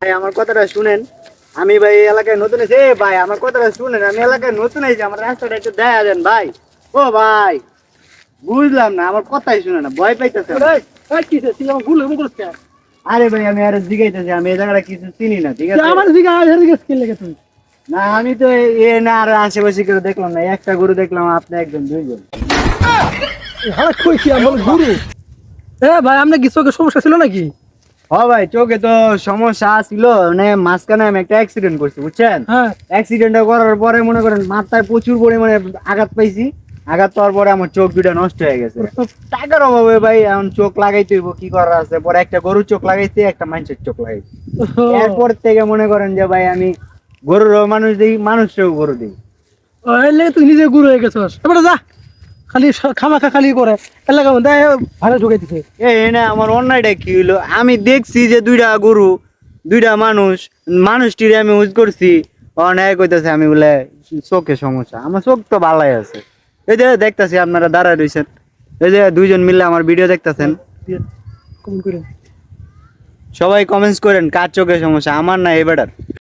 ভাই আমার কথাটা শুনেন। আমি ভাই এই এলাকায় নতুন এসে ভাই আমার কথাটা শুনেন। আমি এলাকায় নতুন এসে আমার রাস্তাটা একটু দেখা দেন ভাই। ও ভাই বুঝলাম না, আমার কথাই শুনে না, ভয় পাইতেছে আমার। আরে ভাই আমি আরো জিগাইতেছি, আমি এই জায়গাটা কিছু চিনি না, ঠিক আছে? না আমি তো এ না আর আশেপাশে কেউ দেখলাম না, একটা গরু দেখলাম, আপনি একজন দুইজন। ভাই আপনার কি চোখের সমস্যা ছিল নাকি? হ ভাই চোখে তো সমস্যা ছিল, মানে মাঝখানে আমি একটা অ্যাক্সিডেন্ট করছি বুঝছেন। হ্যাঁ। অ্যাক্সিডেন্টটা করার পরে মনে করেন মাথায় প্রচুর পরিমাণে আঘাত পাইছি। আঘাত পাওয়ার পরে আমার চোখ দুটা নষ্ট হয়ে গেছে। টাকার অভাবে ভাই এখন চোখ লাগাইতে হইব, কি করার আছে। পরে একটা গরুর চোখ লাগাইছি, একটা মানুষের চোখ লাগাইছি। এরপর থেকে মনে করেন যে ভাই আমি গরুর মানুষ দিই, মানুষকেও গরু দিই। তুই নিজে গুরু হয়ে গেছিস, এবারে যা। খালি খামাখা খালি করে এলাকা মধ্যে ভাড়া ঢুকাই দিছে। এই না আমার অন্যায়টা কি হইলো, আমি দেখছি যে দুইটা গরু দুইটা মানুষ, মানুষটিরে আমি ইউজ করছি, অন্যায় কইতাছে আমি বলে চোখে সমস্যা। আমার চোখ তো ভালাই আছে। এই যে দেখতাছি আপনারা দাঁড়ায় রইছেন, এই যে দুইজন মিলে আমার ভিডিও দেখতাছেন। কমেন্ট করে সবাই কমেন্টস করেন কার চোখে সমস্যা, আমার না এ বেটার।